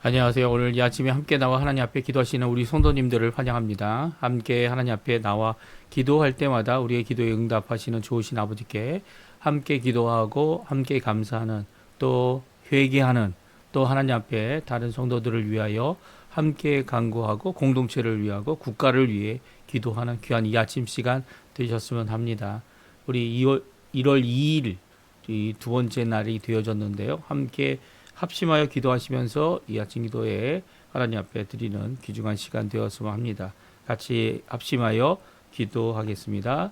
안녕하세요. 오늘 이 아침에 함께 나와 하나님 앞에 기도하시는 우리 성도님들을 환영합니다. 함께 하나님 앞에 나와 기도할 때마다 우리의 기도에 응답하시는 좋으신 아버지께 함께 기도하고 함께 감사하는 또 회개하는 또 하나님 앞에 다른 성도들을 위하여 함께 간구하고 공동체를 위하고 국가를 위해 기도하는 귀한 이 아침 시간 되셨으면 합니다. 우리 1월 2일 이 두 번째 날이 되어졌는데요. 함께 합심하여 기도하시면서 이 아침 기도에 하나님 앞에 드리는 귀중한 시간 되었으면 합니다. 같이 합심하여 기도하겠습니다.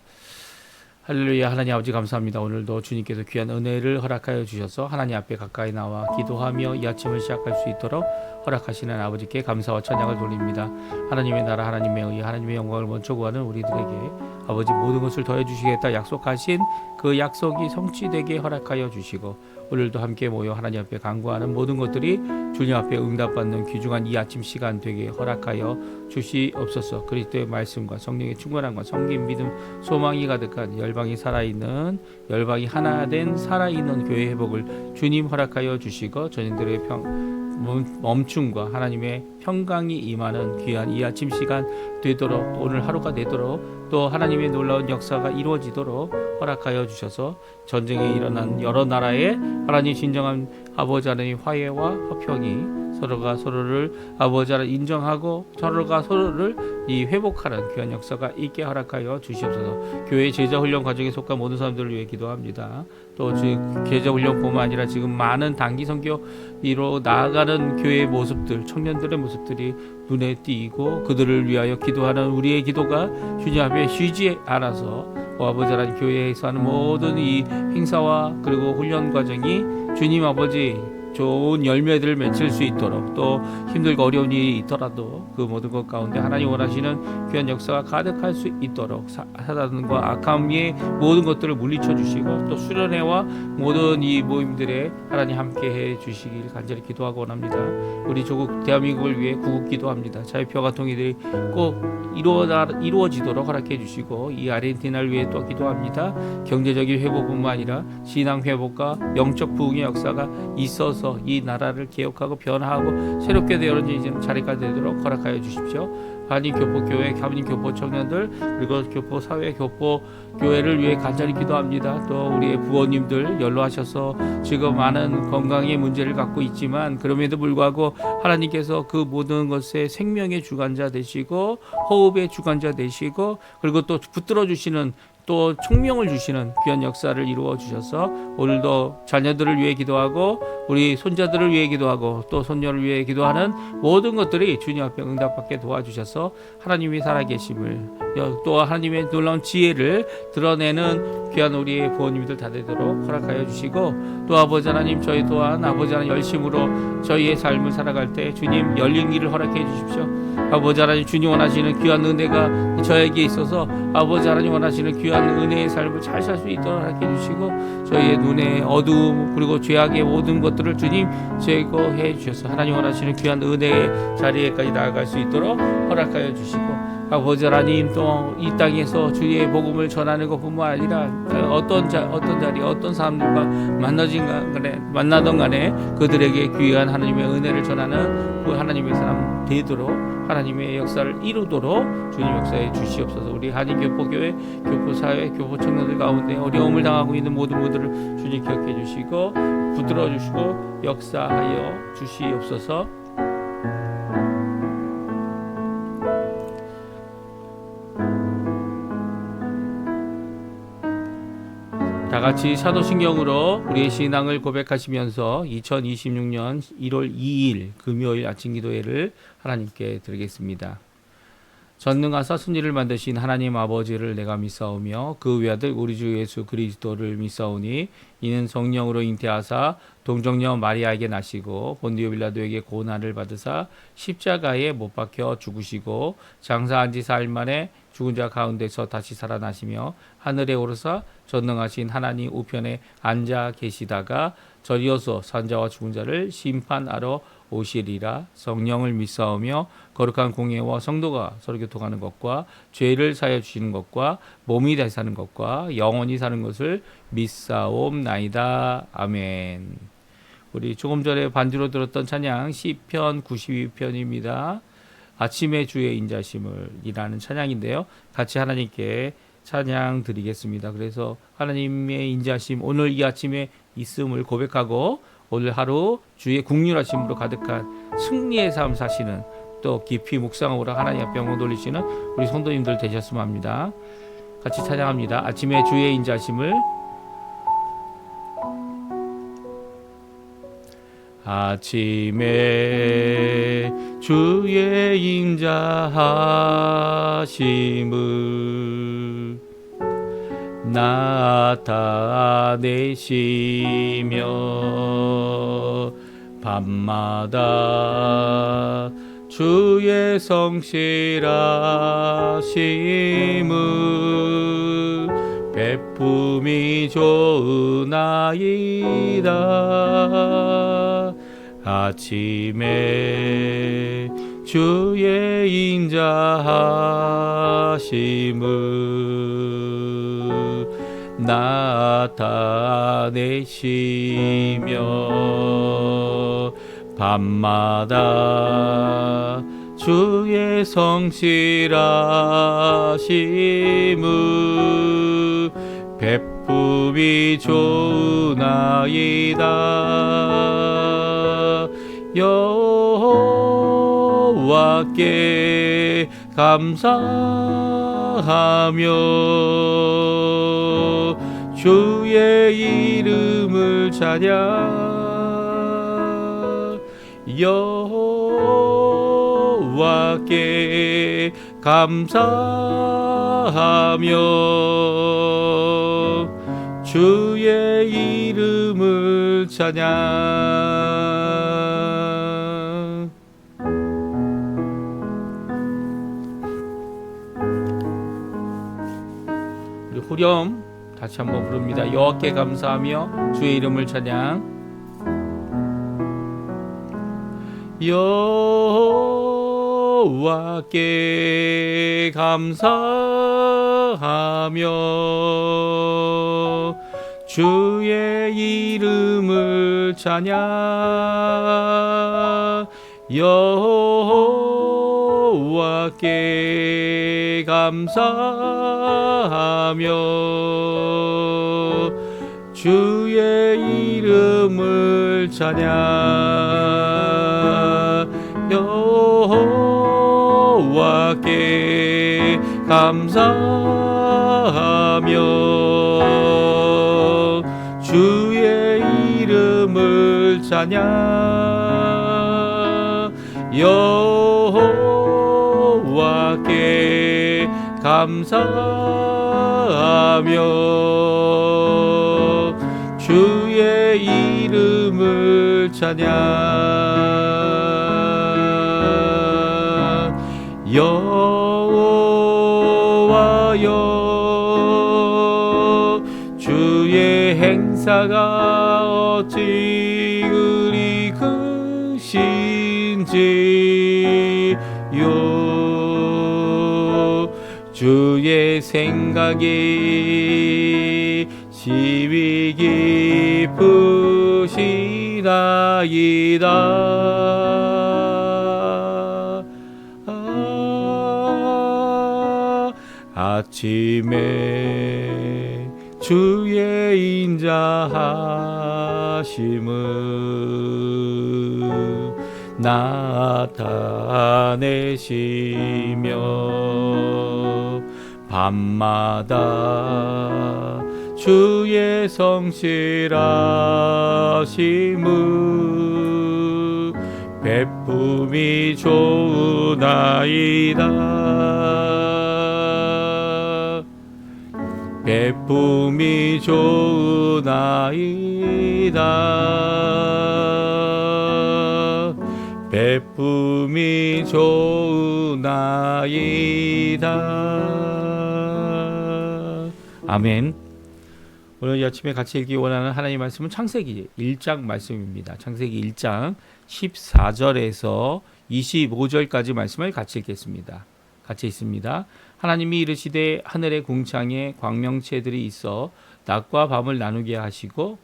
할렐루야. 하나님 아버지 감사합니다. 오늘도 주님께서 귀한 은혜를 허락하여 주셔서 하나님 앞에 가까이 나와 기도하며 이 아침을 시작할 수 있도록 허락하시는 아버지께 감사와 찬양을 돌립니다. 하나님의 나라 하나님의 의 하나님의 영광을 먼저 구하는 우리들에게 아버지 모든 것을 더해 주시겠다 약속하신 그 약속이 성취되게 허락하여 주시고 오늘도 함께 모여 하나님 앞에 간구하는 모든 것들이 주님 앞에 응답받는 귀중한 이 아침 시간 되게 허락하여 주시옵소서. 그리스도의 말씀과 성령의 충만함과 성긴 믿음 소망이 가득한 열방이 살아있는 열방이 하나 된 살아있는 교회 회복을 주님 허락하여 주시고 전인들의 멈춤과 하나님의 평강이 임하는 귀한 이 아침 시간 되도록 오늘 하루가 되도록 또 하나님의 놀라운 역사가 이루어지도록 허락하여 주셔서 전쟁에 일어난 여러 나라에 하나님 진정한 아버지 하나님 화해와 화평이 서로가 서로를 아버지 하나님 인정하고 서로가 서로를 이 회복하는 귀한 역사가 있게 허락하여 주시옵소서. 교회 제자 훈련 과정에 속한 모든 사람들을 위해 기도합니다. 또 제자 훈련뿐만 아니라 지금 많은 단기 선교로 나아가는 교회의 모습들, 청년들의 모습들이 눈에 띄고 그들을 위하여 기도하는 우리의 기도가 주님 앞에 쉬지 않아서 아버지 하나님 교회에서 하는 모든 이 행사와 그리고 훈련 과정이 주님 아버지 좋은 열매들을 맺을 수 있도록 또 힘들고 어려운 일이 있더라도 그 모든 것 가운데 하나님 원하시는 귀한 역사가 가득할 수 있도록 사단과 악함의 모든 것들을 물리쳐 주시고 또 수련회와 모든 이 모임들에 하나님 함께해 주시길 간절히 기도하고 원합니다. 우리 조국 대한민국을 위해 구국 기도합니다. 자유평화 통일이 꼭 이루어지도록 허락해 주시고 이 아르헨티나를 위해 또 기도합니다. 경제적인 회복뿐만 아니라 신앙 회복과 영적 부흥의 역사가 있어서 이 나라를 개혁하고 변화하고 새롭게 되어지는 자리가 되도록 허락하여 주십시오. 한인 교포 교회, 한인 교포 청년들 그리고 교포 사회, 교포 교회를 위해 간절히 기도합니다. 또 우리의 부모님들 연로하셔서 지금 많은 건강의 문제를 갖고 있지만 그럼에도 불구하고 하나님께서 그 모든 것의 생명의 주관자 되시고 호흡의 주관자 되시고 그리고 또 붙들어 주시는 또 총명을 주시는 귀한 역사를 이루어 주셔서 오늘도 자녀들을 위해 기도하고 우리 손자들을 위해 기도하고 또 손녀를 위해 기도하는 모든 것들이 주님 앞에 응답받게 도와주셔서 하나님이 살아계심을 또 하나님의 놀라운 지혜를 드러내는 귀한 우리의 부모님들 다 되도록 허락하여 주시고 또 아버지 하나님 저희 또한 아버지 하나님 열심으로 저희의 삶을 살아갈 때 주님 열린 길을 허락해 주십시오. 아버지 하나님 주님 원하시는 귀한 은혜가 저에게 있어서 아버지 하나님 원하시는 귀한 은혜의 삶을 잘 살 수 있도록 허락해 주시고 저희의 눈에 어두움 그리고 죄악의 모든 것들을 주님 제거해 주셔서 하나님 원하시는 귀한 은혜의 자리에까지 나아갈 수 있도록 허락하여 주시고 아버지 하나님 또 이 땅에서 주의 복음을 전하는 것뿐만 아니라 어떤 자리 어떤 사람들과 만나던 간에 그들에게 귀한 하나님의 은혜를 전하는 그 하나님의 사람 되도록 하나님의 역사를 이루도록 주님 역사해 주시옵소서. 우리 한인교포교회 교포사회 교포 청년들 가운데 어려움을 당하고 있는 모든 분들을 주님 기억해 주시고 붙들어 주시고 역사하여 주시옵소서. 다 같이 사도신경으로 우리의 신앙을 고백하시면서 2026년 1월 2일 금요일 아침 기도회를 하나님께 드리겠습니다. 전능하사 순리를 만드신 하나님 아버지를 내가 믿사오며 그 외아들 우리 주 예수 그리스도를 믿사오니 이는 성령으로 잉태하사 동정녀 마리아에게 나시고 본디오 빌라도에게 고난을 받으사 십자가에 못 박혀 죽으시고 장사한 지 사흘 만에 죽은 자 가운데서 다시 살아나시며 하늘에 오르사 전능하신 하나님 우편에 앉아 계시다가 저리어서 산자와 죽은 자를 심판하러 오시리라. 성령을 믿사오며 거룩한 공예와 성도가 서로 교통하는 것과 죄를 사하여 주시는 것과 몸이 다시 사는 것과 영원히 사는 것을 믿사옵나이다. 아멘. 우리 조금 전에 반주로 들었던 찬양 시편 92편입니다. 아침에 주의 인자심을 이라는 찬양인데요. 같이 하나님께 찬양 드리겠습니다. 그래서 하나님의 인자심 오늘 이 아침에 있음을 고백하고 오늘 하루 주의 국률하심으로 가득한 승리의 삶 사시는 또 깊이 묵상하고 하나님 앞에 영광 돌리시는 우리 성도님들 되셨으면 합니다. 같이 찬양합니다. 아침에 주의 인자심을. 아침에 주의 인자하심을 나타내시며 밤마다 주의 성실하심을 베품이 좋으나이다. 아침에 주의 인자하심을 나타내시며 밤마다 주의 성실하심을 베품이 좋으나이다. 여호와께 감사하며 주의 이름을 찬양. 여호와께 감사하며 주의 이름을 찬양. 우리 후렴 다시 한번 부릅니다. 여호와께 감사하며 주의 이름을 찬양. 여호와께 감사하며 주의 이름을 찬양. 여호와께 감사하며 주의 이름을 찬양. 여호와께 감사하며 주의 이름을 찬양. 여호와께 감사하며 주의 이름을 찬양. 여호와여 주의 행사가 어찌 그리 크신지요. 주의 생각이 심히 깊으시다이다. 아침에 주의 인자하심을 나타내시며 밤마다 주의 성실하심을 베품이 좋으나이다. 베품이 좋으나이다. 베품이 좋으나이다. 아멘. 오늘 이 아침에 같이 읽기 원하는 하나님의 말씀은 창세기 1장 말씀입니다. 창세기 1장 14절에서 25절까지 말씀을 같이 읽겠습니다. 같이 있습니다. 하나님이 이르시되 하늘의 궁창에 광명체들이 있어 낮과 밤을 나누게 하시고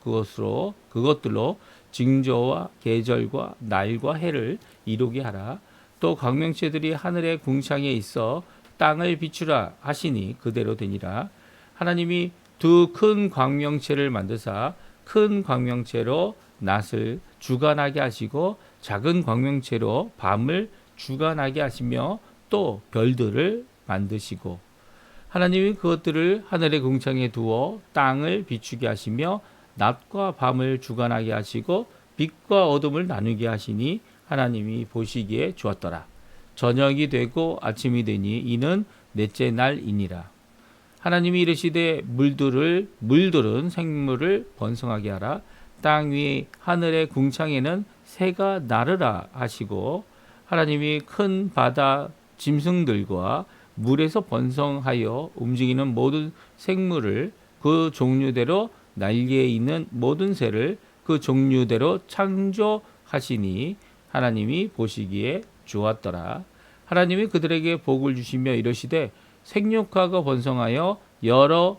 그것들로 징조와 계절과 날과 해를 이루게 하라. 또 광명체들이 하늘의 궁창에 있어 땅을 비추라 하시니 그대로 되니라. 하나님이 두 큰 광명체를 만드사 큰 광명체로 낮을 주관하게 하시고 작은 광명체로 밤을 주관하게 하시며 또 별들을 만드시고 하나님이 그것들을 하늘의 궁창에 두어 땅을 비추게 하시며 낮과 밤을 주관하게 하시고 빛과 어둠을 나누게 하시니 하나님이 보시기에 좋았더라. 저녁이 되고 아침이 되니 이는 넷째 날이니라. 하나님이 이르시되 물들은 생물을 번성하게 하라. 땅 위 하늘의 궁창에는 새가 나르라 하시고 하나님이 큰 바다 짐승들과 물에서 번성하여 움직이는 모든 생물을 그 종류대로 날개에 있는 모든 새를 그 종류대로 창조하시니 하나님이 보시기에 좋았더라. 하나님이 그들에게 복을 주시며 이르시되 생육하고 번성하여 여러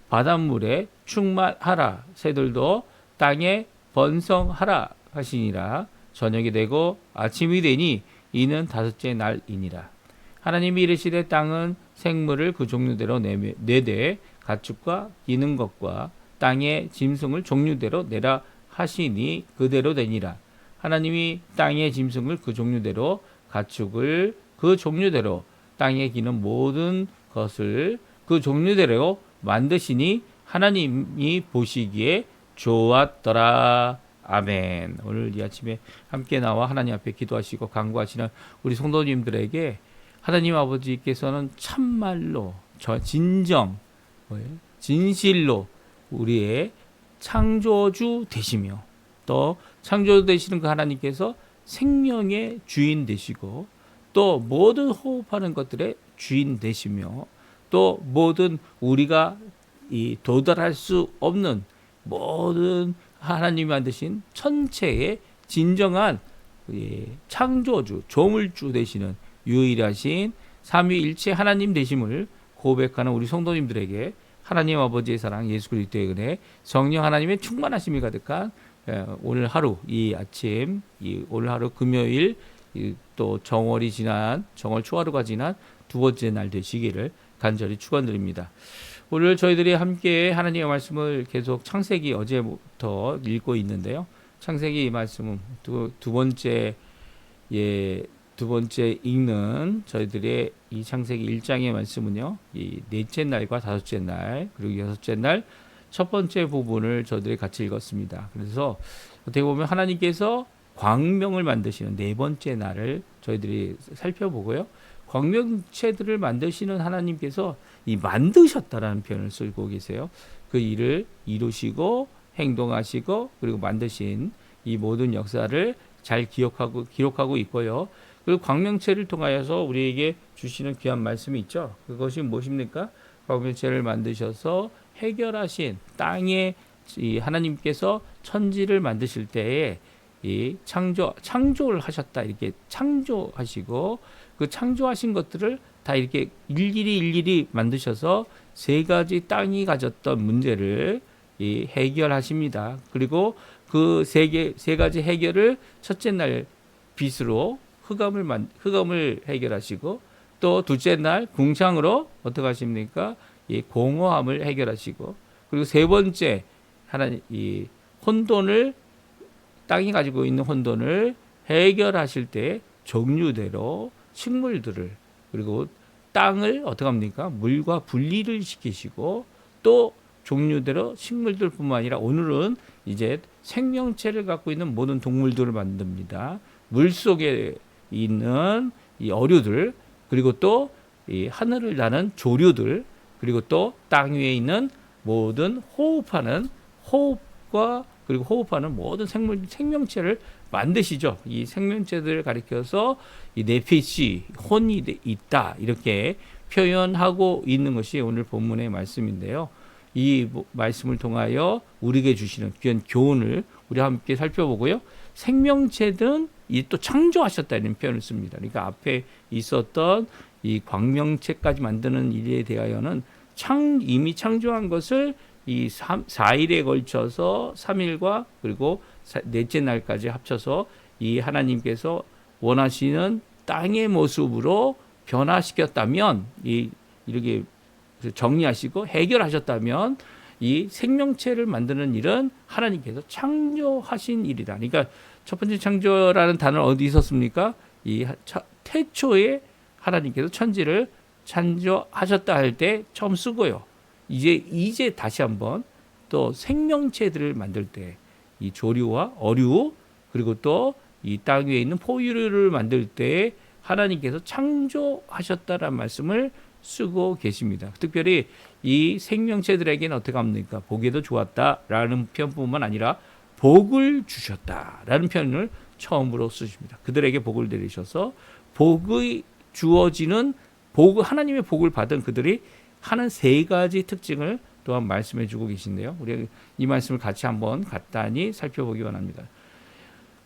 바닷물에 충만하라. 새들도 땅에 번성하라 하시니라. 저녁이 되고 아침이 되니 이는 다섯째 날이니라. 하나님이 이르시되 땅은 생물을 그 종류대로 내되 가축과 기는 것과 땅의 짐승을 종류대로 내라 하시니 그대로 되니라. 하나님이 땅의 짐승을 그 종류대로 가축을 그 종류대로 땅에 기는 모든 것을 그 종류대로 만드시니 하나님이 보시기에 좋았더라. 아멘. 오늘 이 아침에 함께 나와 하나님 앞에 기도하시고 간구하시는 우리 성도님들에게 하나님 아버지께서는 참말로 진실로 우리의 창조주 되시며 또 창조주 되시는 그 하나님께서 생명의 주인 되시고 또 모든 호흡하는 것들의 주인 되시며 또 모든 우리가 도달할 수 없는 모든 하나님이 만드신 천체의 진정한 창조주, 조물주 되시는 유일하신 삼위일체 하나님 되심을 고백하는 우리 성도님들에게 하나님 아버지의 사랑, 예수 그리스도의 은혜, 성령 하나님의 충만하심이 가득한 오늘 하루, 이 아침, 오늘 하루 금요일 또 정월 초하루가 지난 두 번째 날 되시기를 간절히 축원드립니다. 오늘 저희들이 함께 하나님의 말씀을 계속 창세기 어제부터 읽고 있는데요. 창세기 말씀은 두 번째 읽는 저희들의 이 창세기 1장의 말씀은요. 이 넷째 날과 다섯째 날 그리고 여섯째 날 첫 번째 부분을 저희들이 같이 읽었습니다. 그래서 어떻게 보면 하나님께서 광명을 만드시는 네 번째 날을 저희들이 살펴보고요. 광명체들을 만드시는 하나님께서 이 만드셨다라는 표현을 쓰고 계세요. 그 일을 이루시고 행동하시고 그리고 만드신 이 모든 역사를 잘 기록하고 있고요. 그리고 광명체를 통하여서 우리에게 주시는 귀한 말씀이 있죠. 그것이 무엇입니까? 광명체를 만드셔서 해결하신 땅에 이 하나님께서 천지를 만드실 때에 이 창조를 하셨다. 이렇게 창조하시고 그 창조하신 것들을 다 이렇게 일일이 만드셔서 세 가지 땅이 가졌던 문제를 해결하십니다. 그리고 그 세 가지 해결을 첫째 날 빛으로 흑암을 해결하시고 또 둘째 날 궁창으로 어떻게 하십니까? 공허함을 해결하시고 그리고 세 번째 이 혼돈을 땅이 가지고 있는 혼돈을 해결하실 때 종류대로 식물들을 그리고 땅을 어떻게 합니까? 물과 분리를 시키시고 또 종류대로 식물들뿐만 아니라 오늘은 이제 생명체를 갖고 있는 모든 동물들을 만듭니다. 물 속에 있는 이 어류들 그리고 또 이 하늘을 나는 조류들 그리고 또 땅 위에 있는 모든 호흡하는 모든 생명체를 만드시죠. 이 생명체들을 가리켜서 이 네피시 혼이 있다 이렇게 표현하고 있는 것이 오늘 본문의 말씀인데요. 이 말씀을 통하여 우리에게 주시는 귀한 교훈을 우리 함께 살펴보고요. 생명체들은 또 창조하셨다 이런 표현을 씁니다. 그러니까 앞에 있었던 이 광명체까지 만드는 일에 대하여는 이미 창조한 것을 이 4일에 걸쳐서 3일과 그리고 넷째 날까지 합쳐서 이 하나님께서 원하시는 땅의 모습으로 변화시켰다면, 이렇게 정리하시고 해결하셨다면, 이 생명체를 만드는 일은 하나님께서 창조하신 일이다. 그러니까 첫 번째 창조라는 단어는 어디 있었습니까? 이 태초에 하나님께서 천지를 창조하셨다 할 때 처음 쓰고요. 이제 다시 한번 또 생명체들을 만들 때 이 조류와 어류, 그리고 또 이 땅 위에 있는 포유류를 만들 때 하나님께서 창조하셨다라는 말씀을 쓰고 계십니다. 특별히 이 생명체들에게는 어떻게 합니까? 보기에도 좋았다라는 표현뿐만 아니라 복을 주셨다라는 표현을 처음으로 쓰십니다. 그들에게 복을 내리셔서 복이 주어지는 하나님의 복을 받은 그들이 하는 세 가지 특징을 또한 말씀해 주고 계신데요. 우리 이 말씀을 같이 한번 간단히 살펴보기 원합니다.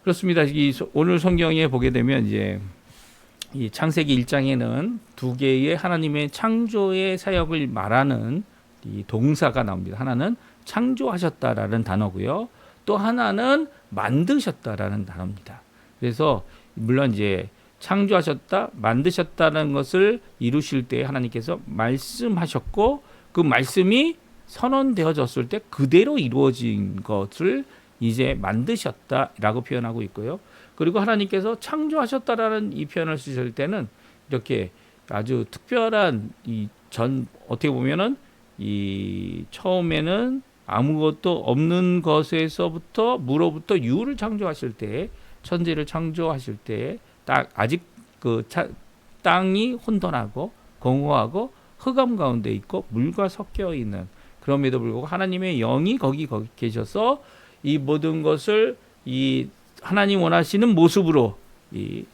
그렇습니다. 오늘 성경에 보게 되면 이제 이 창세기 1장에는 두 개의 하나님의 창조의 사역을 말하는 이 동사가 나옵니다. 하나는 창조하셨다라는 단어고요. 또 하나는 만드셨다라는 단어입니다. 그래서 물론 이제 창조하셨다, 만드셨다는 것을 이루실 때 하나님께서 말씀하셨고 그 말씀이 선언되어졌을 때 그대로 이루어진 것을 이제 만드셨다라고 표현하고 있고요. 그리고 하나님께서 창조하셨다라는 이 표현을 쓰실 때는 이렇게 아주 특별한 어떻게 보면은 이 처음에는 아무것도 없는 것에서부터 무로부터 유를 창조하실 때, 천지를 창조하실 때 아직 땅이 혼돈하고 공허하고 흑암 가운데 있고 물과 섞여 있는, 그럼에도 불구하고 하나님의 영이 거기 계셔서 이 모든 것을 이 하나님 원하시는 모습으로 이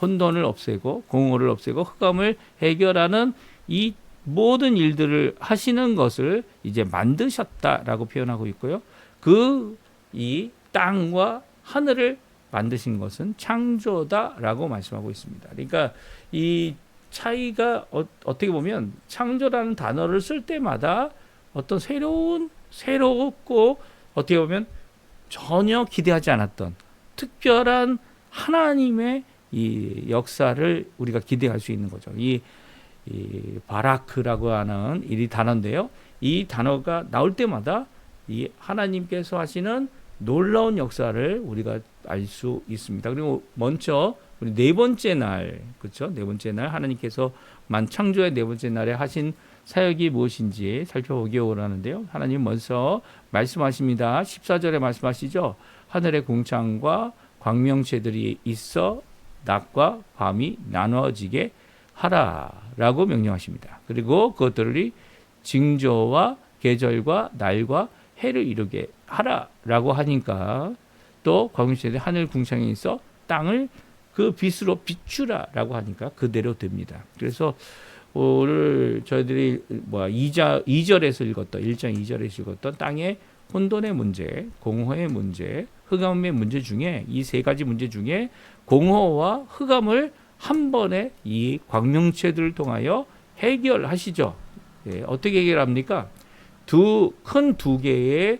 혼돈을 없애고 공허를 없애고 흑암을 해결하는 이 모든 일들을 하시는 것을 이제 만드셨다라고 표현하고 있고요. 이 땅과 하늘을 만드신 것은 창조다라고 말씀하고 있습니다. 그러니까 이 차이가 어떻게 보면 창조라는 단어를 쓸 때마다 어떤 새롭고 어떻게 보면 전혀 기대하지 않았던 특별한 하나님의 이 역사를 우리가 기대할 수 있는 거죠. 이 바라크라고 하는 이 단어인데요. 이 단어가 나올 때마다 이 하나님께서 하시는 놀라운 역사를 우리가 알 수 있습니다. 그리고 먼저 우리 네 번째 날, 그렇죠? 네 번째 날 하나님께서 창조의 네 번째 날에 하신 사역이 무엇인지 살펴보기 원하는데요. 하나님 먼저 말씀하십니다. 14절에 말씀하시죠. 하늘의 궁창과 광명체들이 있어 낮과 밤이 나눠지게 하라라고 명령하십니다. 그리고 그것들이 징조와 계절과 날과 해를 이루게 하라라고 하니까 또 광명체들이 하늘 궁창에 있어 땅을 그 빛으로 비추라라고 하니까 그대로 됩니다. 그래서 오늘 저희들이 2절에서 읽었던 1장 2절에서 읽었던 땅의 혼돈의 문제, 공허의 문제, 흑암의 문제 중에 이 세 가지 문제 중에 공허와 흑암을 한 번에 이 광명체들을 통하여 해결하시죠. 예, 어떻게 해결합니까? 두 개의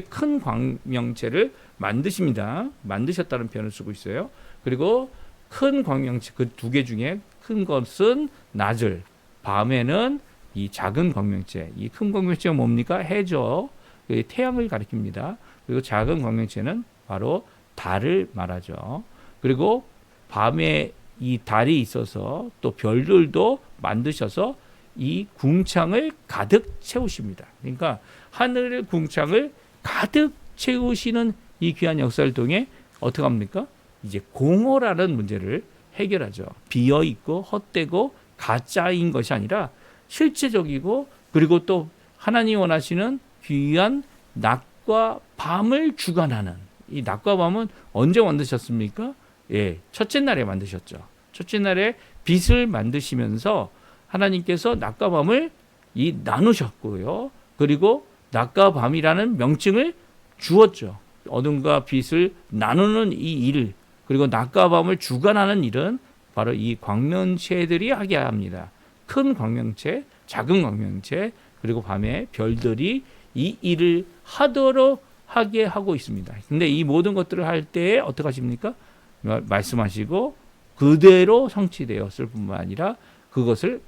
큰 광명체를 만드십니다. 만드셨다는 표현을 쓰고 있어요. 그리고 큰 광명체 그 두 개 중에 큰 것은 낮을, 밤에는 이 작은 광명체. 이 큰 광명체가 뭡니까? 해죠. 태양을 가리킵니다. 그리고 작은 광명체는 바로 달을 말하죠. 그리고 밤에 이 달이 있어서 또 별들도 만드셔서 이 궁창을 가득 채우십니다. 그러니까 하늘의 궁창을 가득 채우시는 이 귀한 역사를 통해 어떻게 합니까? 이제 공허라는 문제를 해결하죠. 비어 있고 헛되고 가짜인 것이 아니라 실제적이고 그리고 또 하나님 원하시는 귀한 낮과 밤을 주관하는, 이 낮과 밤은 언제 만드셨습니까? 예, 첫째 날에 만드셨죠. 첫째 날에 빛을 만드시면서 하나님께서 낮과 밤을 나누셨고요. 그리고 낮과 밤이라는 명칭을 주었죠. 어둠과 빛을 나누는 이 일, 그리고 낮과 밤을 주관하는 일은 바로 이 광명체들이 하게 합니다. 큰 광명체, 작은 광명체, 그리고 밤에 별들이 이 일을 하도록 하게 하고 있습니다. 근데 이 모든 것들을 할 때에 어떻게 하십니까? 말씀하시고 그대로 성취되었을 뿐만 아니라 그것을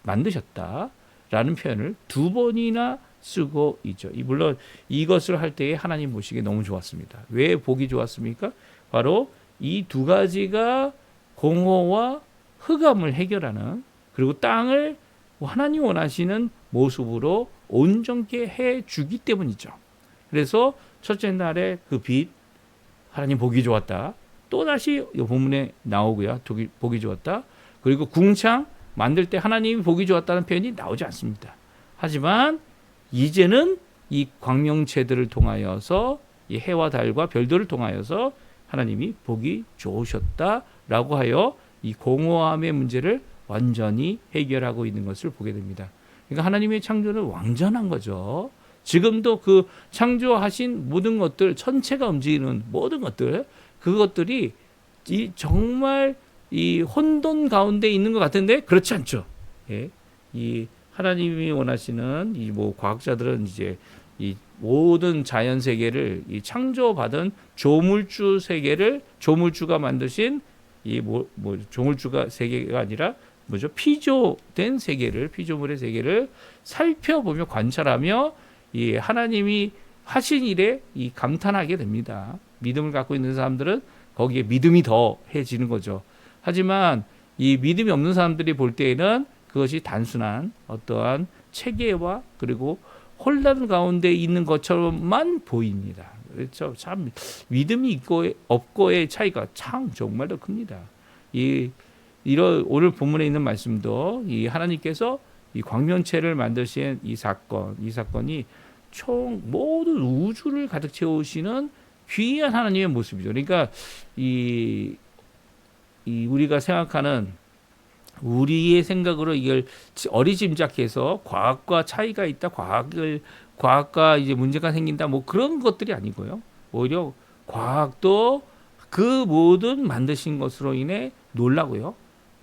만드셨다라는 표현을 두 번이나 쓰고 있죠. 물론 이것을 할 때에 하나님 보시기에 너무 좋았습니다. 왜 보기 좋았습니까? 바로 이 두 가지가 공허와 흑암을 해결하는, 그리고 땅을 하나님 원하시는 모습으로 온전케 해주기 때문이죠. 그래서 첫째 날에 그 빛, 하나님 보기 좋았다. 또다시 본문에 나오고요. 보기 좋았다. 그리고 궁창 만들 때 하나님이 보기 좋았다는 표현이 나오지 않습니다. 하지만 이제는 이 광명체들을 통하여서 이 해와 달과 별들을 통하여서 하나님이 보기 좋으셨다라고 하여 이 공허함의 문제를 완전히 해결하고 있는 것을 보게 됩니다. 그러니까 하나님의 창조는 완전한 거죠. 지금도 그 창조하신 모든 것들, 천체가 움직이는 모든 것들, 그것들이 정말 이 혼돈 가운데 있는 것 같은데 그렇지 않죠. 예. 이 하나님이 원하시는 이 과학자들은 이제 이 모든 자연 세계를 이 창조받은 조물주 세계를, 조물주가 만드신 이 조물주가 세계가 아니라 피조된 세계를, 피조물의 세계를 살펴보며 관찰하며 이 하나님이 하신 일에 이 감탄하게 됩니다. 믿음을 갖고 있는 사람들은 거기에 믿음이 더해지는 거죠. 하지만 이 믿음이 없는 사람들이 볼 때에는 그것이 단순한 어떠한 체계와 그리고 혼란 가운데 있는 것처럼만 보입니다. 그렇죠. 참 믿음이 있고 없고의 차이가 참 정말로 큽니다. 이런 오늘 본문에 있는 말씀도 이 하나님께서 이 광명체를 만드신 이 사건이 총 모든 우주를 가득 채우시는 귀한 하나님의 모습이죠. 그러니까 이 우리가 생각하는 우리의 생각으로 이걸 어리짐작해서 과학과 차이가 있다, 과학과 이제 문제가 생긴다, 그런 것들이 아니고요. 오히려 과학도 그 모든 만드신 것으로 인해 놀라고요.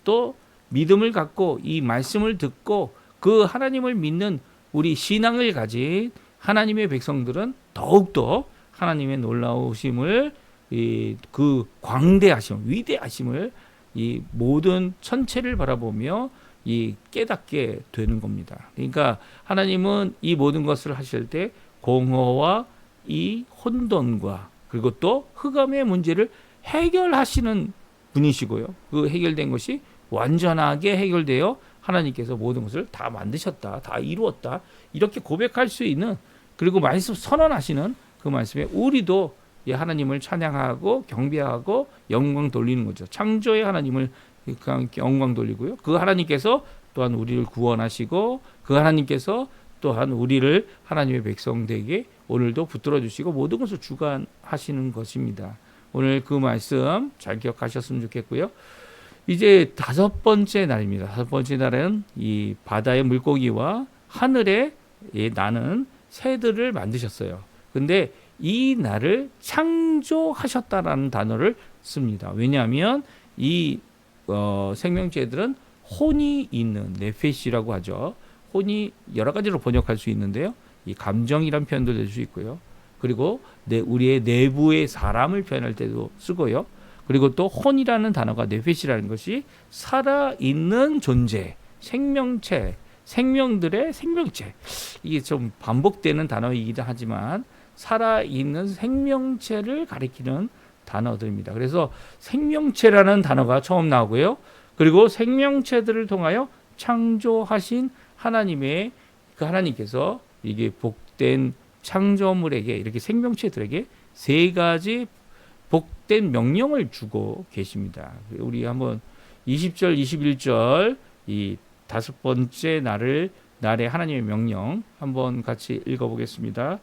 또 믿음을 갖고 이 말씀을 듣고 그 하나님을 믿는 우리 신앙을 가진 하나님의 백성들은 더욱더 하나님의 놀라우심을, 그 광대하심, 위대하심을 이 모든 천체를 바라보며 이 깨닫게 되는 겁니다. 그러니까 하나님은 이 모든 것을 하실 때 공허와 이 혼돈과 그리고 또 흑암의 문제를 해결하시는 분이시고요. 그 해결된 것이 완전하게 해결되어 하나님께서 모든 것을 다 만드셨다, 다 이루었다, 이렇게 고백할 수 있는, 그리고 말씀 선언하시는 그 말씀에 우리도 하나님을 찬양하고 경배하고 영광 돌리는 거죠. 창조의 하나님을 영광 돌리고요. 그 하나님께서 또한 우리를 구원하시고 그 하나님께서 또한 우리를 하나님의 백성 되게 오늘도 붙들어 주시고 모든 것을 주관하시는 것입니다. 오늘 그 말씀 잘 기억하셨으면 좋겠고요. 이제 다섯 번째 날입니다. 다섯 번째 날은 이 바다의 물고기와 하늘에 나는 새들을 만드셨어요. 근데 이 날을 창조하셨다라는 단어를 씁니다. 왜냐하면 이 생명체들은 혼이 있는 네페시라고 하죠. 혼이 여러 가지로 번역할 수 있는데요. 이 감정이란 표현도 될 수 있고요. 그리고 우리의 내부의 사람을 표현할 때도 쓰고요. 그리고 또 혼이라는 단어가 네페시라는 것이 살아있는 존재, 생명체, 생명들의 생명체. 이게 좀 반복되는 단어이기도 하지만 살아있는 생명체를 가리키는 단어들입니다. 그래서 생명체라는 단어가 처음 나오고요. 그리고 생명체들을 통하여 창조하신 하나님의 그 하나님께서 이게 복된 창조물에게, 이렇게 생명체들에게 세 가지 복된 명령을 주고 계십니다. 우리 한번 20절, 21절 이 다섯 번째 날의 하나님의 명령 한번 같이 읽어보겠습니다.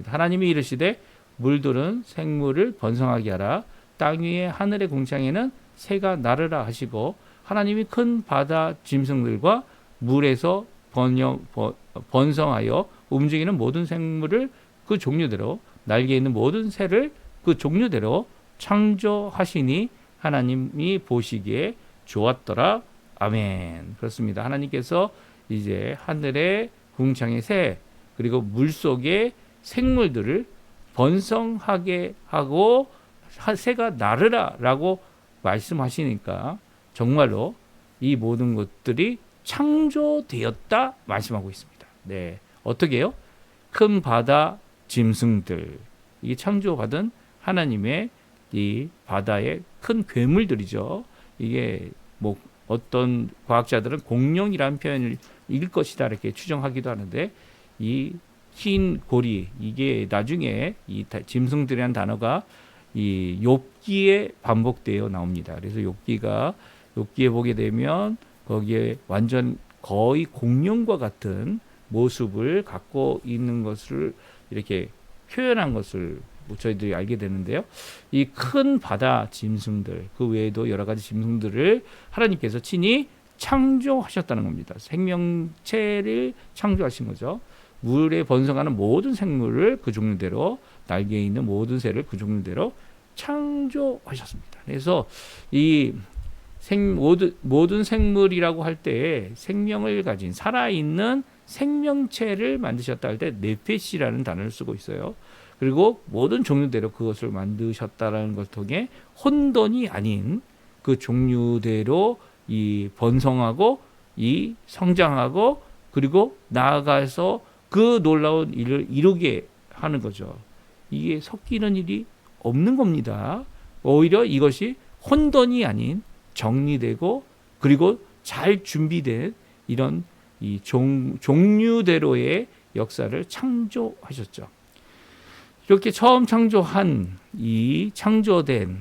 하나님이 이르시되 물들은 생물을 번성하게 하라. 땅 위에 하늘의 궁창에는 새가 나르라 하시고, 하나님이 큰 바다 짐승들과 물에서 번성하여 움직이는 모든 생물을 그 종류대로, 날개 있는 모든 새를 그 종류대로 창조하시니 하나님이 보시기에 좋았더라. 아멘. 그렇습니다. 하나님께서 이제 하늘의 궁창의 새 그리고 물 속의 생물들을 번성하게 하고 새가 나르라라고 말씀하시니까 정말로 이 모든 것들이 창조되었다 말씀하고 있습니다. 네, 어떻게 해요? 큰 바다 짐승들, 이 창조받은 하나님의 이 바다의 큰 괴물들이죠. 이게 뭐 어떤 과학자들은 공룡이라는 표현을 일 것이다 이렇게 추정하기도 하는데 이 흰 고리 이게 나중에 이 짐승들이라는 단어가 이 욥기에 반복되어 나옵니다. 그래서 욥기에 보게 되면 거기에 완전 거의 공룡과 같은 모습을 갖고 있는 것을 이렇게 표현한 것을 저희들이 알게 되는데요. 이 큰 바다 짐승들 그 외에도 여러 가지 짐승들을 하나님께서 친히 창조하셨다는 겁니다. 생명체를 창조하신 거죠. 물에 번성하는 모든 생물을 그 종류대로 날개에 있는 모든 새를 그 종류대로 창조하셨습니다. 그래서 이 모든 생물이라고 할 때 생명을 가진 살아있는 생명체를 만드셨다 할 때 네페시라는 단어를 쓰고 있어요. 그리고 모든 종류대로 그것을 만드셨다라는 것을 통해 혼돈이 아닌 그 종류대로 이 번성하고 이 성장하고 그리고 나아가서 그 놀라운 일을 이루게 하는 거죠. 이게 섞이는 일이 없는 겁니다. 오히려 이것이 혼돈이 아닌 정리되고 그리고 잘 준비된 이런 이 종류대로의 역사를 창조하셨죠. 이렇게 처음 창조한 이 창조된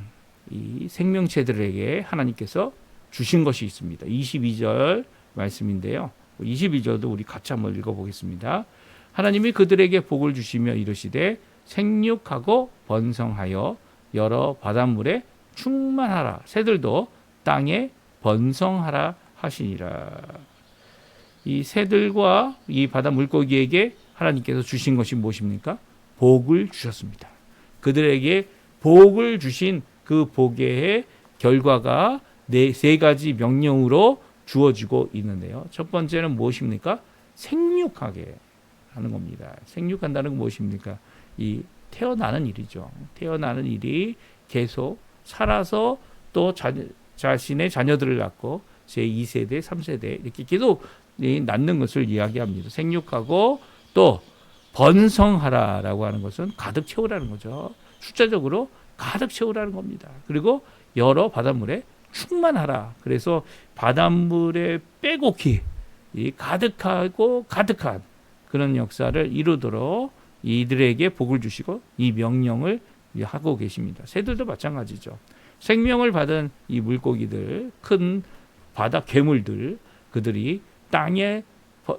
이 생명체들에게 하나님께서 주신 것이 있습니다. 22절 말씀인데요. 22절도 우리 같이 한번 읽어보겠습니다. 하나님이 그들에게 복을 주시며 이르시되 생육하고 번성하여 여러 바닷물에 충만하라. 새들도 땅에 번성하라 하시니라. 이 새들과 이 바다 물고기에게 하나님께서 주신 것이 무엇입니까? 복을 주셨습니다. 그들에게 복을 주신 그 복의 결과가 세 가지 명령으로 주어지고 있는데요. 첫 번째는 무엇입니까? 생육하게 하는 겁니다. 생육한다는 건 무엇입니까? 이 태어나는 일이죠. 태어나는 일이 계속 살아서 또 자신의 자녀들을 낳고 제2세대, 3세대 이렇게 계속 낳는 것을 이야기합니다. 생육하고 또 번성하라라고 하는 것은 가득 채우라는 거죠. 숫자적으로 가득 채우라는 겁니다. 그리고 여러 바닷물에 충만하라. 그래서 바닷물에 빼곡히 가득하고 가득한 그런 역사를 이루도록 이들에게 복을 주시고 이 명령을 하고 계십니다. 새들도 마찬가지죠. 생명을 받은 이 물고기들, 큰 바다 괴물들, 그들이 땅에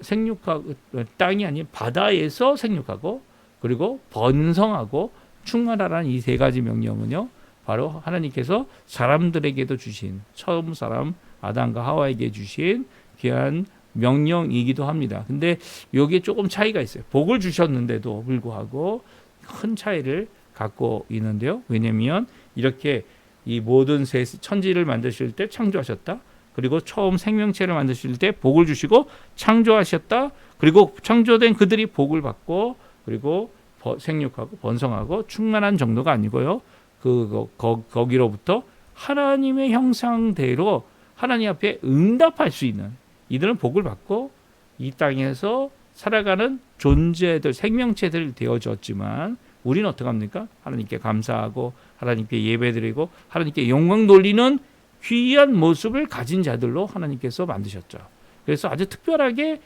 생육하고 땅이 아닌 바다에서 생육하고 그리고 번성하고 충만하라는 이 세 가지 명령은요. 바로 하나님께서 사람들에게도 주신 처음 사람 아담과 하와에게 주신 귀한 명령이기도 합니다. 근데 여기에 조금 차이가 있어요. 복을 주셨는데도 불구하고 큰 차이를 갖고 있는데요. 왜냐하면 이렇게 이 모든 천지를 만드실 때 창조하셨다. 그리고 처음 생명체를 만드실 때 복을 주시고 창조하셨다. 그리고 창조된 그들이 복을 받고 그리고 생육하고 번성하고 충만한 정도가 아니고요. 거기로부터 하나님의 형상대로 하나님 앞에 응답할 수 있는 이들은 복을 받고 이 땅에서 살아가는 존재들, 생명체들 되어졌지만 우리는 어떻게 합니까? 하나님께 감사하고 하나님께 예배드리고 하나님께 영광 돌리는 귀한 모습을 가진 자들로 하나님께서 만드셨죠. 그래서 아주 특별하게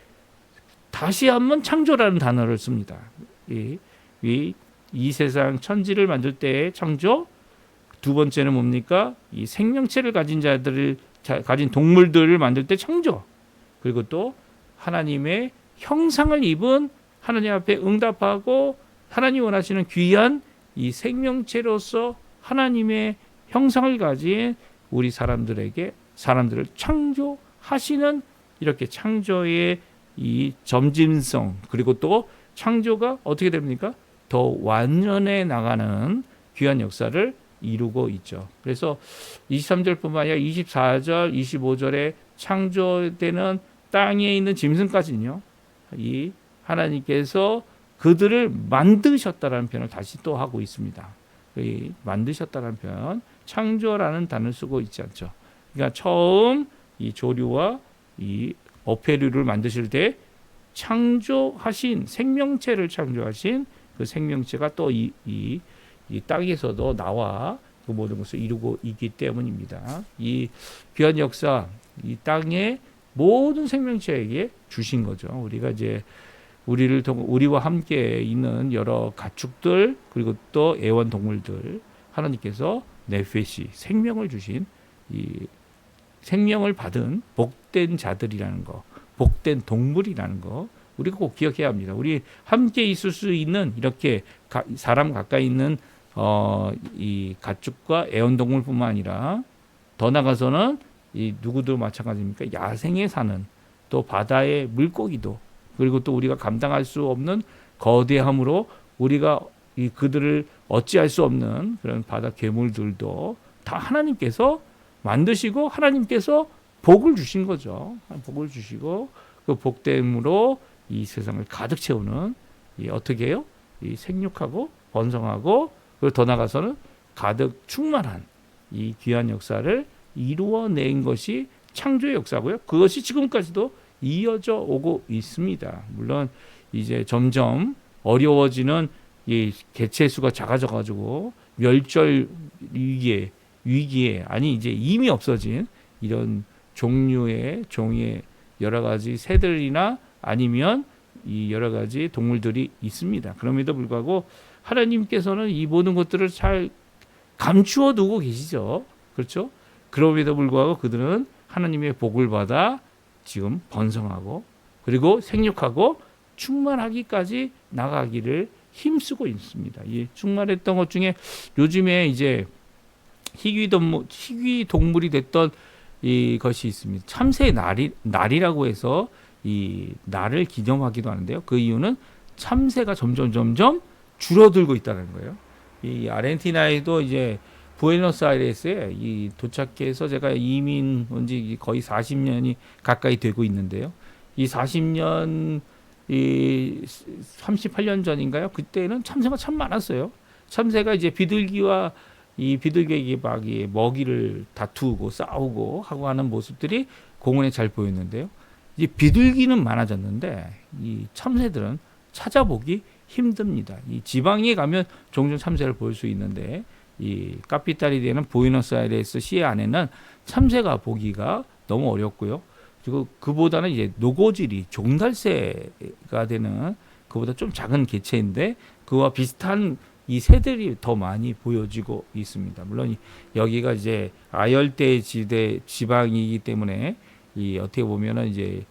다시 한번 창조라는 단어를 씁니다. 이 세상 천지를 만들 때의 창조, 두 번째는 뭡니까? 이 생명체를 가진 자들을 가진 동물들을 만들 때 창조. 그리고 또 하나님의 형상을 입은 하나님 앞에 응답하고 하나님 원하시는 귀한 이 생명체로서 하나님의 형상을 가진 우리 사람들을 창조하시는 이렇게 창조의 이 점진성 그리고 또 창조가 어떻게 됩니까? 더 완전해 나가는 귀한 역사를 이루고 있죠. 그래서 23절뿐만 아니라 24절, 25절에 창조되는 땅에 있는 짐승까지는요. 이 하나님께서 그들을 만드셨다라는 표현을 다시 또 하고 있습니다. 이 만드셨다라는 표현, 창조라는 단어를 쓰고 있지 않죠. 그러니까 처음 이 조류와 이 어패류를 만드실 때 창조하신 생명체를 창조하신 그 생명체가 또 이 땅에서도 나와 그 모든 것을 이루고 있기 때문입니다. 이 귀한 역사, 이 땅의 모든 생명체에게 주신 거죠. 우리가 이제 우리와 함께 있는 여러 가축들 그리고 또 애완동물들 하나님께서 네페시 생명을 주신 이 생명을 받은 복된 자들이라는 거, 복된 동물이라는 거 우리가 꼭 기억해야 합니다. 우리 함께 있을 수 있는 이렇게 사람 가까이 있는 이 가축과 애완동물뿐만 아니라 더 나가서는 이 누구도 마찬가지입니까? 야생에 사는 또 바다의 물고기도 그리고 또 우리가 감당할 수 없는 거대함으로 우리가 그들을 어찌할 수 없는 그런 바다 괴물들도 다 하나님께서 만드시고 하나님께서 복을 주신 거죠. 복을 주시고 그 복됨으로 이 세상을 가득 채우는 어떻게 해요? 이 생육하고 번성하고 그리고 더 나가서는 가득 충만한 이 귀한 역사를 이루어낸 것이 창조의 역사고요. 그것이 지금까지도 이어져 오고 있습니다. 물론 이제 점점 어려워지는 이 개체 수가 작아져 가지고 멸절 위기에 아니 이제 이미 없어진 이런 종의 여러 가지 새들이나 아니면 이 여러 가지 동물들이 있습니다. 그럼에도 불구하고 하나님께서는 이 모든 것들을 잘 감추어 두고 계시죠. 그렇죠? 그럼에도 불구하고 그들은 하나님의 복을 받아 지금 번성하고 그리고 생육하고 충만하기까지 나가기를 힘쓰고 있습니다. 이 충만했던 것 중에 요즘에 이제 희귀 동물이 됐던 이것이 있습니다. 참새의 날이라고 해서 이 날을 기념하기도 하는데요. 그 이유는 참새가 점점 줄어들고 있다는 거예요. 이 아르헨티나에도 이제 부에노스아이레스에 이 도착해서 제가 이민 온 지 거의 40년이 가까이 되고 있는데요. 이 40년 이 38년 전인가요? 그때는 참새가 참 많았어요. 참새가 이제 비둘기와 이 비둘기에게 막 이 먹이를 다투고 싸우고 하고 하는 모습들이 공원에 잘 보였는데요. 이 비둘기는 많아졌는데 이 참새들은 찾아보기 힘듭니다. 이 지방에 가면 종종 참새를 볼 수 있는데 이 카피탈이 되는 부에노스아이레스 시의 안에는 참새가 보기가 너무 어렵고요. 그리고 그보다는 이제 노고지리 종달새가 되는 그보다 좀 작은 개체인데 그와 비슷한 이 새들이 더 많이 보여지고 있습니다. 물론 여기가 이제 아열대 지방이기 때문에 이 어떻게 보면은 이제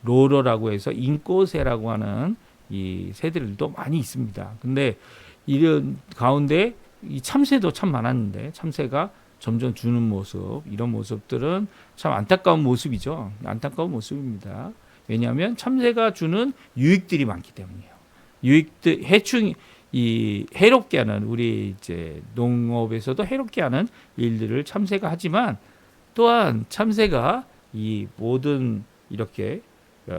로러라고 해서 인꼬새라고 하는 이 새들도 많이 있습니다. 근데 이런 가운데 이 참새도 참 많았는데 참새가 점점 주는 모습 이런 모습들은 참 안타까운 모습이죠. 안타까운 모습입니다. 왜냐하면 참새가 주는 유익들이 많기 때문이에요. 유익들 해충 이 해롭게 하는 우리 이제 농업에서도 해롭게 하는 일들을 참새가 하지만 또한 참새가 이 모든 이렇게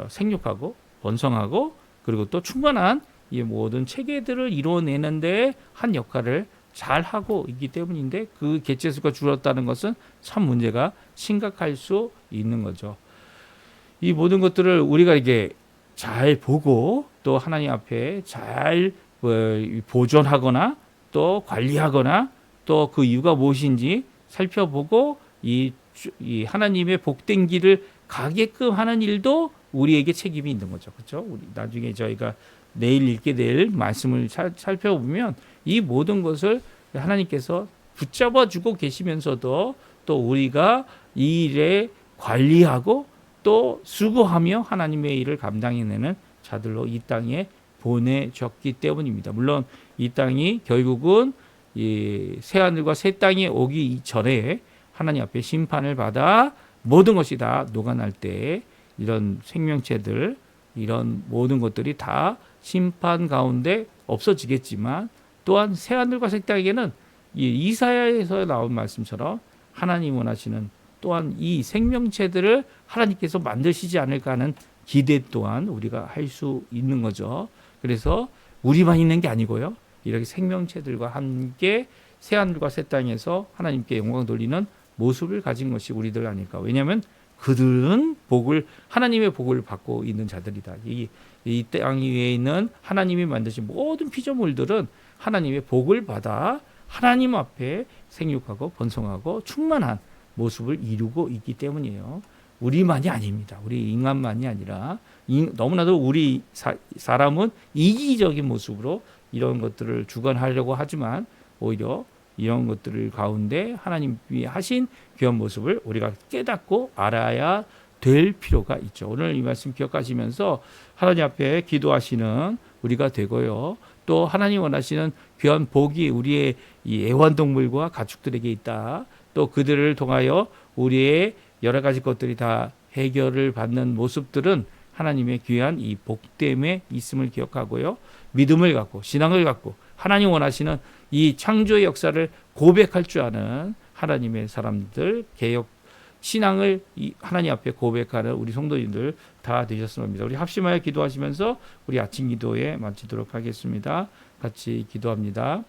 생육하고 번성하고 그리고 또 충만한 이 모든 체계들을 이루어내는데 한 역할을 잘 하고 있기 때문인데 그 개체 수가 줄었다는 것은 참 문제가 심각할 수 있는 거죠. 이 모든 것들을 우리가 이게 잘 보고 또 하나님 앞에 잘 보존하거나 또 관리하거나 또 그 이유가 무엇인지 살펴보고 이 하나님의 복된 길을 가게끔 하는 일도 우리에게 책임이 있는 거죠. 그렇죠? 우리 나중에 저희가 내일 읽게 될 말씀을 살펴보면 이 모든 것을 하나님께서 붙잡아 주고 계시면서도 또 우리가 이 일에 관리하고 또 수고하며 하나님의 일을 감당해내는 자들로 이 땅에 보내셨기 때문입니다. 물론 이 땅이 결국은 이 새하늘과 새 땅에 오기 전에 하나님 앞에 심판을 받아 모든 것이 다 녹아날 때 이런 생명체들 이런 모든 것들이 다 심판 가운데 없어지겠지만 또한 새하늘과 새 땅에게는 이 이사야에서 나온 말씀처럼 하나님 원하시는 또한 이 생명체들을 하나님께서 만드시지 않을까 하는 기대 또한 우리가 할 수 있는 거죠. 그래서 우리만 있는 게 아니고요. 이렇게 생명체들과 함께 새하늘과 새 땅에서 하나님께 영광 돌리는 모습을 가진 것이 우리들 아닐까. 왜냐하면 그들은 하나님의 복을 받고 있는 자들이다. 이 땅 위에 있는 하나님이 만드신 모든 피조물들은 하나님의 복을 받아 하나님 앞에 생육하고 번성하고 충만한 모습을 이루고 있기 때문이에요. 우리만이 아닙니다. 우리 인간만이 아니라 너무나도 우리 사람은 이기적인 모습으로 이런 것들을 주관하려고 하지만 오히려 이런 것들을 가운데 하나님이 하신 귀한 모습을 우리가 깨닫고 알아야 될 필요가 있죠. 오늘 이 말씀 기억하시면서 하나님 앞에 기도하시는 우리가 되고요. 또 하나님 원하시는 귀한 복이 우리의 이 애완동물과 가축들에게 있다. 또 그들을 통하여 우리의 여러 가지 것들이 다 해결을 받는 모습들은 하나님의 귀한 이 복됨에 있음을 기억하고요. 믿음을 갖고 신앙을 갖고 하나님 원하시는 이 창조의 역사를 고백할 줄 아는 하나님의 사람들, 개혁 신앙을 하나님 앞에 고백하는 우리 성도님들 다 되셨으면 합니다. 우리 합심하여 기도하시면서 우리 아침 기도에 마치도록 하겠습니다. 같이 기도합니다.